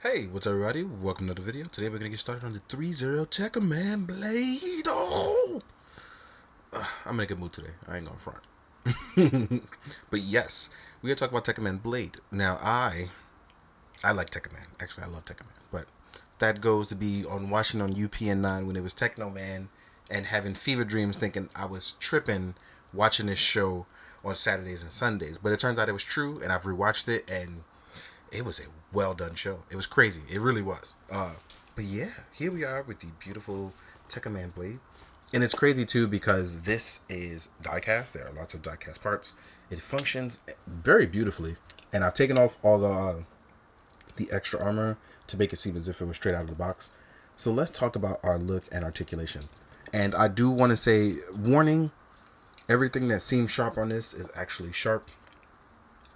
Hey, what's up everybody? Welcome to the video. Today we're going to get started on the ThreeZero Tekkaman Blade. Oh! I'm in a good mood today. I ain't gonna front. But yes, we are talking about Tekkaman Blade. Now I like Tekkaman. Actually, I love Tekkaman. But that goes to be on watching on UPN9 when it was Techno Man and having fever dreams thinking I was tripping watching this show on Saturdays and Sundays. But it turns out it was true, and I've rewatched it, and it was a well done show. It was crazy. It really was. But yeah, here we are with the beautiful Tekkaman Blade. And it's crazy too because this is diecast. There are lots of diecast parts. It functions very beautifully. And I've taken off all the extra armor to make it seem as if it was straight out of the box. So let's talk about our look and articulation. And I do want to say, warning, everything that seems sharp on this is actually sharp.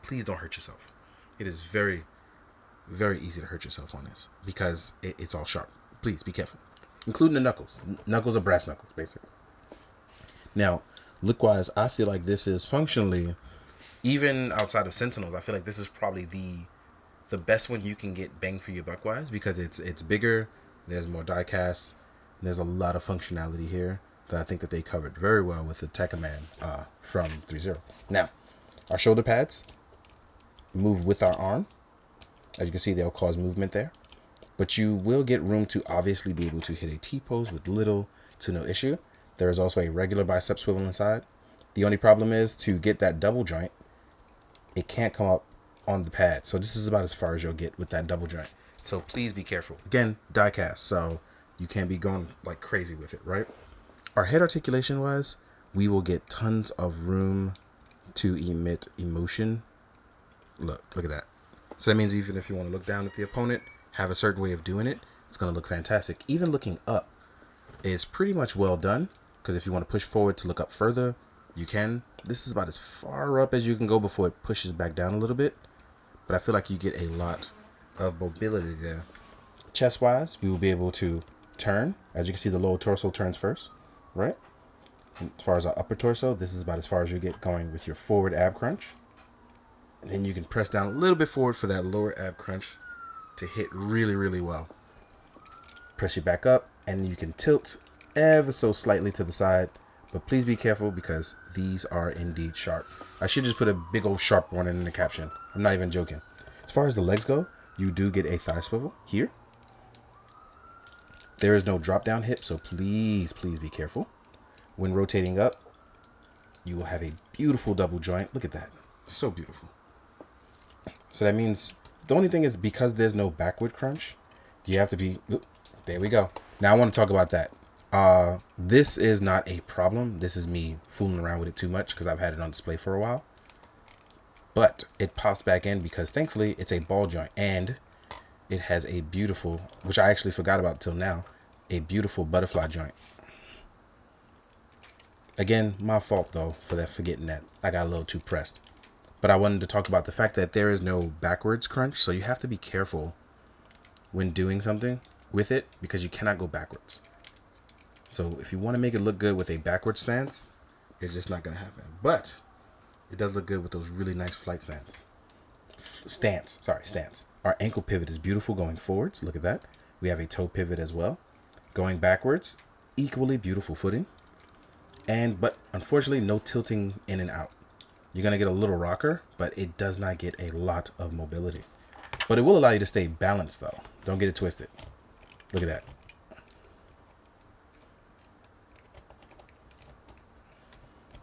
Please don't hurt yourself. It is very, very easy to hurt yourself on this because it's all sharp. Please be careful, including the knuckles. Knuckles are brass knuckles, basically. Now, look-wise, I feel like this is functionally, even outside of Sentinels, I feel like this is probably the best one you can get bang for your buck wise because it's bigger. There's more die casts. There's a lot of functionality here that I think that they covered very well with the Tekkaman from ThreeZero. Now, our shoulder pads move with our arm. As you can see, they'll cause movement there. But you will get room to obviously be able to hit a T-pose with little to no issue. There is also a regular bicep swivel inside. The only problem is to get that double joint, it can't come up on the pad. So this is about as far as you'll get with that double joint. So please be careful. Again, die cast, so you can't be going like crazy with it, right? Our head articulation wise, we will get tons of room to emit emotion. Look at that. So that means even if you want to look down at the opponent, have a certain way of doing it, it's going to look fantastic. Even looking up is pretty much well done, because if you want to push forward to look up further, you can. This is about as far up as you can go before it pushes back down a little bit, but I feel like you get a lot of mobility there. Chest wise, we will be able to turn. As you can see, the lower torso turns first, right? As far as our upper torso, this is about as far as you get going with your forward ab crunch. And then you can press down a little bit forward for that lower ab crunch to hit really, really well. Press you back up, and you can tilt ever so slightly to the side. But please be careful because these are indeed sharp. I should just put a big old sharp warning in the caption. I'm not even joking. As far as the legs go, you do get a thigh swivel here. There is no drop down hip, so please, please be careful. When rotating up, you will have a beautiful double joint. Look at that. So beautiful. So that means the only thing is because there's no backward crunch, you have to be, there we go. Now I want to talk about that. This is not a problem. This is me fooling around with it too much because I've had it on display for a while. But it pops back in because thankfully it's a ball joint and it has a beautiful, which I actually forgot about till now, a beautiful butterfly joint. Again, my fault though for forgetting that. I got a little too pressed. But I wanted to talk about the fact that there is no backwards crunch, so you have to be careful when doing something with it because you cannot go backwards. So if you want to make it look good with a backwards stance, it's just not going to happen. But it does look good with those really nice flight stance. Our ankle pivot is beautiful going forwards. Look at that. We have a toe pivot as well. Going backwards, equally beautiful footing. But unfortunately, no tilting in and out. You're going to get a little rocker, but it does not get a lot of mobility. But it will allow you to stay balanced, though. Don't get it twisted. Look at that.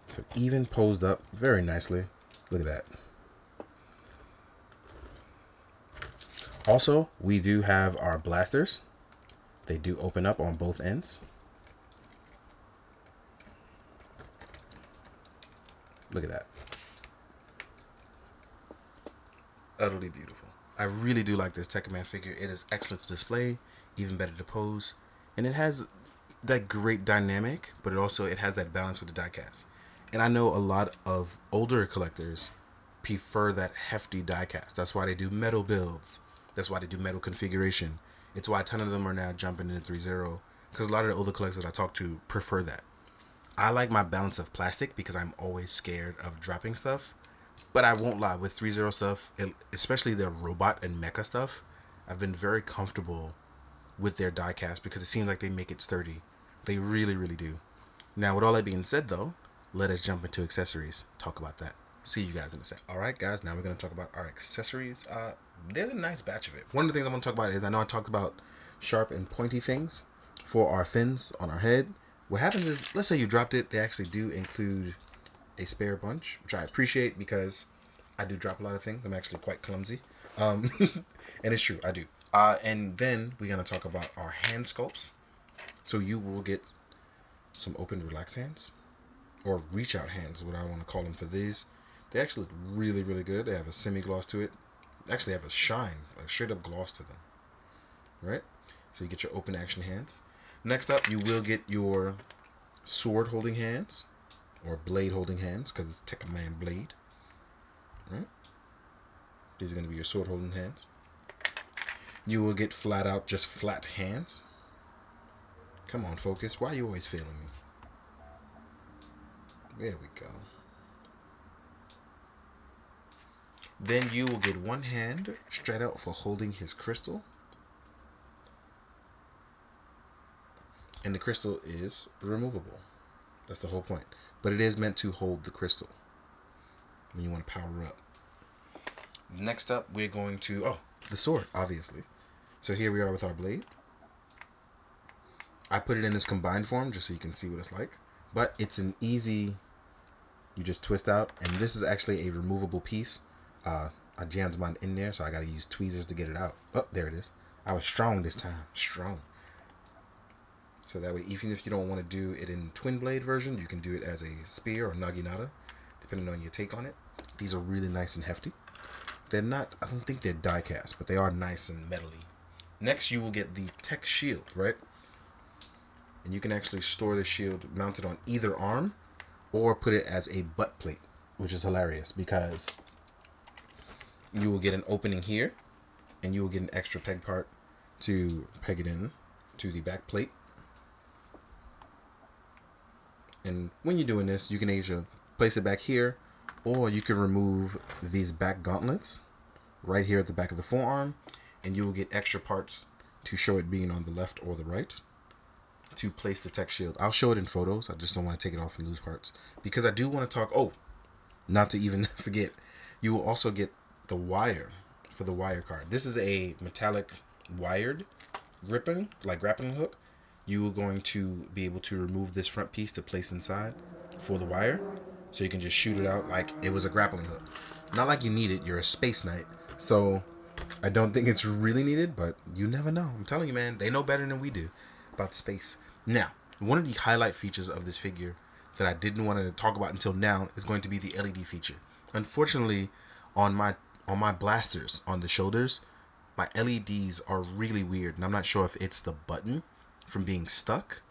So even posed up very nicely. Look at that. Also, we do have our blasters. They do open up on both ends. Look at that. Utterly beautiful. I really do like this Tekkaman figure. It is excellent to display, even better to pose, and it has that great dynamic, but it has that balance with the diecast. And I know a lot of older collectors prefer that hefty diecast. That's why they do metal builds. That's why they do metal configuration. It's why a ton of them are now jumping into ThreeZero because a lot of the older collectors I talk to prefer that. I like my balance of plastic because I'm always scared of dropping stuff. But I won't lie, with ThreeZero stuff, especially their robot and mecha stuff, I've been very comfortable with their die cast because it seems like they make it sturdy. They really, really do. Now, with all that being said, though, let us jump into accessories. Talk about that. See you guys in a sec. All right, guys. Now we're gonna talk about our accessories. There's a nice batch of it. One of the things I want to talk about is I know I talked about sharp and pointy things for our fins on our head. What happens is, let's say you dropped it. They actually do include a spare bunch, which I appreciate because I do drop a lot of things. I'm actually quite clumsy, and it's true. I do. And then we're gonna talk about our hand sculpts. So you will get some open, relaxed hands, or reach out hands, what I want to call them for these. They actually look really, really good. They have a semi-gloss to it. They actually have a shine, a straight up gloss to them. Right? So you get your open action hands. Next up, you will get your sword holding hands, or blade holding hands, because it's Tekkaman blade. Right? These are going to be your sword holding hands. You will get flat out, just flat hands. Come on, focus. Why are you always failing me? There we go. Then you will get one hand straight out for holding his crystal. And the crystal is removable. That's the whole point. But it is meant to hold the crystal when you want to power up. Next up, we're going to... the sword, obviously. So here we are with our blade. I put it in this combined form just so you can see what it's like. But it's an easy... You just twist out. And this is actually a removable piece. I jammed mine in there, so I got to use tweezers to get it out. Oh, there it is. I was strong this time. Strong. So that way, even if you don't want to do it in twin blade version, you can do it as a spear or naginata, depending on your take on it. These are really nice and hefty. They're not, I don't think they're die cast, but they are nice and metally. Next, you will get the tech shield, right? And you can actually store the shield mounted on either arm or put it as a butt plate, which is hilarious because you will get an opening here and you will get an extra peg part to peg it in to the back plate. And when you're doing this, you can either place it back here, or you can remove these back gauntlets right here at the back of the forearm, and you will get extra parts to show it being on the left or the right to place the tech shield. I'll show it in photos. I just don't want to take it off and lose parts because I do want to talk. Oh, not to even forget, you will also get the wire for the wire card. This is a metallic wired grappling hook. You are going to be able to remove this front piece to place inside for the wire. So you can just shoot it out like it was a grappling hook. Not like you need it. You're a space knight. So I don't think it's really needed, but you never know. I'm telling you, man, they know better than we do about space. Now, one of the highlight features of this figure that I didn't want to talk about until now is going to be the LED feature. Unfortunately, on my blasters on the shoulders, my LEDs are really weird, and I'm not sure if it's the button from being stuck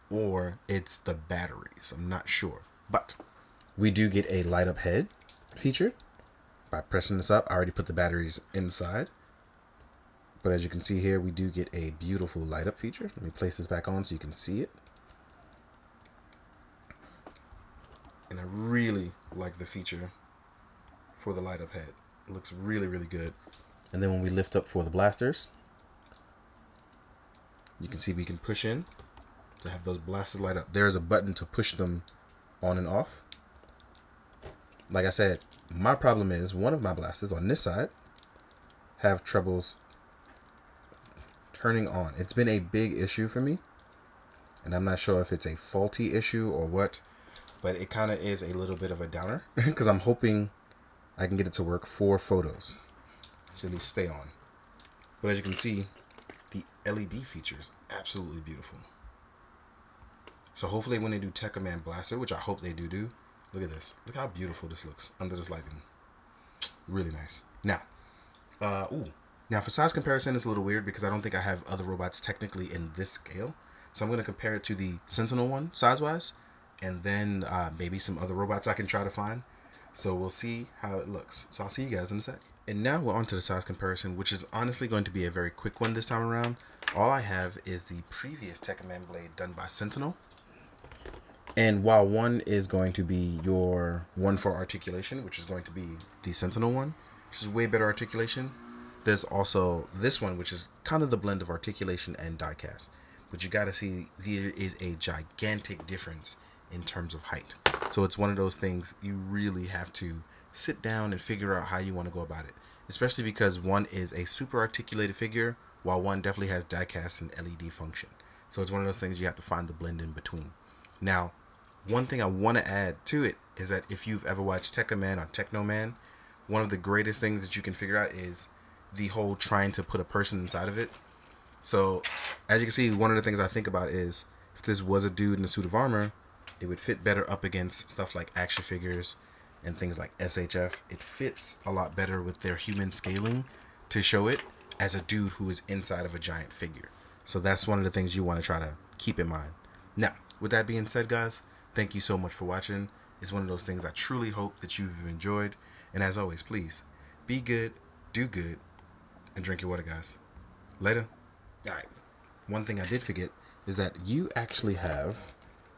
or it's the batteries. I'm not sure, but we do get a light up head feature by pressing this up. I already put the batteries inside, but as you can see here, we do get a beautiful light up feature. Let me place this back on so you can see it. And I really like the feature for the light up head. It looks really, really good. And then when we lift up for the blasters, you can see we can push in to have those blasters light up. There is a button to push them on and off. Like I said, my problem is one of my blasters on this side have troubles turning on. It's been a big issue for me, and I'm not sure if it's a faulty issue or what, but it kind of is a little bit of a downer because I'm hoping I can get it to work for photos to at least stay on. But as you can see, the LED feature is absolutely beautiful. So hopefully when they do Tekkaman Blaster, which I hope they do, look at this. Look how beautiful this looks under this lighting. Really nice. Now, now for size comparison, it's a little weird because I don't think I have other robots technically in this scale. So I'm going to compare it to the Sentinel one size-wise, and then maybe some other robots I can try to find. So we'll see how it looks. So I'll see you guys in a sec. And now we're on to the size comparison, which is honestly going to be a very quick one this time around. All I have is the previous Tekkaman blade done by Sentinel. And while one is going to be your one for articulation, which is going to be the Sentinel one, which is way better articulation, There's also this one, which is kind of the blend of articulation and diecast. But you got to see there is a gigantic difference in terms of height. So it's one of those things you really have to sit down and figure out how you want to go about it. Especially because one is a super articulated figure, while one definitely has diecast and LED function. So it's one of those things you have to find the blend in between. Now, one thing I want to add to it is that if you've ever watched Tekkaman or Technoman, one of the greatest things that you can figure out is the whole trying to put a person inside of it. So, as you can see, one of the things I think about is if this was a dude in a suit of armor, it would fit better up against stuff like action figures and things like SHF. It fits a lot better with their human scaling to show it as a dude who is inside of a giant figure. So that's one of the things you want to try to keep in mind. Now, with that being said, guys, thank you so much for watching. It's one of those things I truly hope that you've enjoyed. And as always, please be good, do good, and drink your water, guys. Later. Alright. One thing I did forget is that you actually have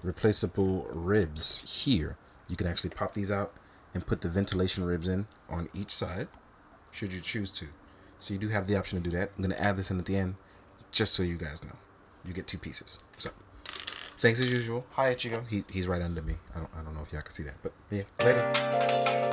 replaceable ribs here. You can actually pop these out and put the ventilation ribs in on each side, should you choose to. So you do have the option to do that. I'm going to add this in at the end, just so you guys know. You get 2 pieces. So, thanks as usual. Hi, Ichigo. He's right under me. I don't know if y'all can see that, but yeah, later.